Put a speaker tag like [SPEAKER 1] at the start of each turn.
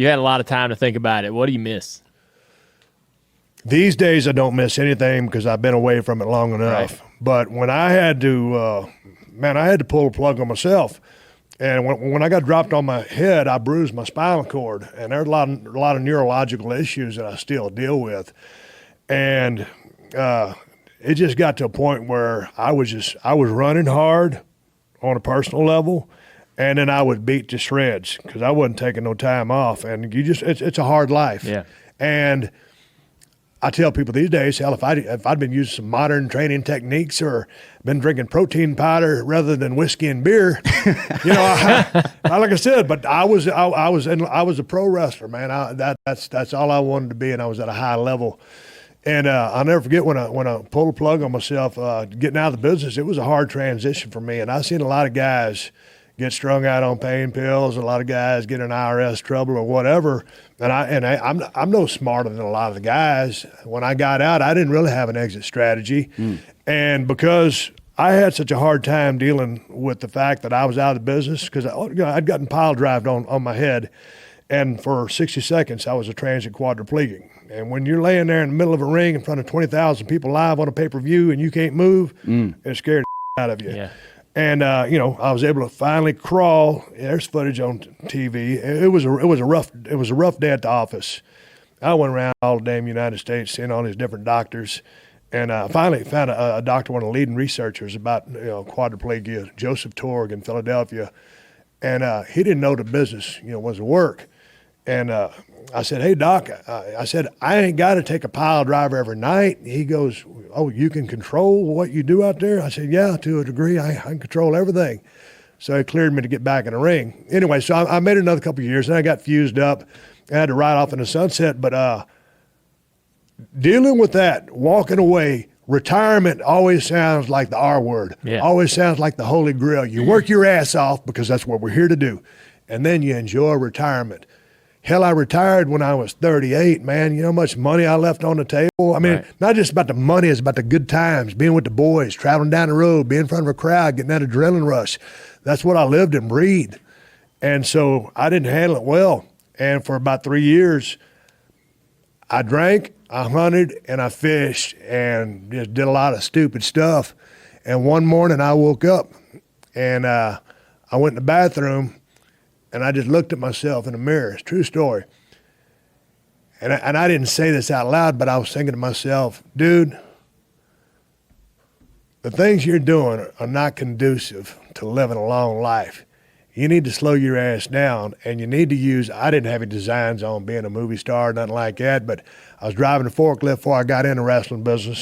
[SPEAKER 1] You had a lot of time to think about it. What do you miss?
[SPEAKER 2] These days, I don't miss anything because I've been away from it long enough.
[SPEAKER 1] Right.
[SPEAKER 2] But when I had to, I had to pull the plug on myself. And when I got dropped on my head, I bruised my spinal cord. And there's a lot of neurological issues that I still deal with. And it just got to a point where I was running hard on a personal level. And then I would beat to shreds because I wasn't taking no time off. And it's a hard life.
[SPEAKER 1] Yeah.
[SPEAKER 2] And I tell people these days, hell, if I'd been using some modern training techniques or been drinking protein powder rather than whiskey and beer, like I said, but I was a pro wrestler, man. That's all I wanted to be, and I was at a high level. And I'll never forget when I pulled the plug on myself, getting out of the business. It was a hard transition for me, and I've seen a lot of guys get strung out on pain pills. A lot of guys get in IRS trouble or whatever. And I'm no smarter than a lot of the guys. When I got out, I didn't really have an exit strategy. And because I had such a hard time dealing with the fact that I was out of the business, because I'd gotten pile drived on my head, and for 60 seconds I was a transit quadriplegic. And when you're laying there in the middle of a ring in front of 20,000 people live on a pay-per-view and you can't move, it scared the out of you. Yeah. And I was able to finally crawl. There's footage on TV. It was a rough day at the office. I went around all the damn United States, seeing all these different doctors, and finally found a doctor, one of the leading researchers about quadriplegia, Joseph Torg in Philadelphia, and he didn't know the business was to work. And I said, "Hey, Doc," I said, "I ain't got to take a pile driver every night." He goes, "Oh, you can control what you do out there?" I said, "Yeah, to a degree. I can control everything." So he cleared me to get back in the ring. Anyway, so I made it another couple of years, and I got fused up. I had to ride off in the sunset. But dealing with that, walking away, retirement always sounds like the R word. Yeah. Always sounds like the Holy Grail. You work your ass off because that's what we're here to do. And then you enjoy retirement. Hell, I retired when I was 38, man. You know how much money I left on the table? I mean, Not just about the money, it's about the good times, being with the boys, traveling down the road, being in front of a crowd, getting that adrenaline rush. That's what I lived and breathed. And so I didn't handle it well. And for about 3 years, I drank, I hunted, and I fished and just did a lot of stupid stuff. And one morning I woke up and I went in the bathroom and I just looked at myself in the mirror. It's a true story. And I didn't say this out loud, but I was thinking to myself, dude, the things you're doing are not conducive to living a long life. You need to slow your ass down, and you need to use, I didn't have any designs on being a movie star or nothing like that, but I was driving a forklift before I got in the wrestling business.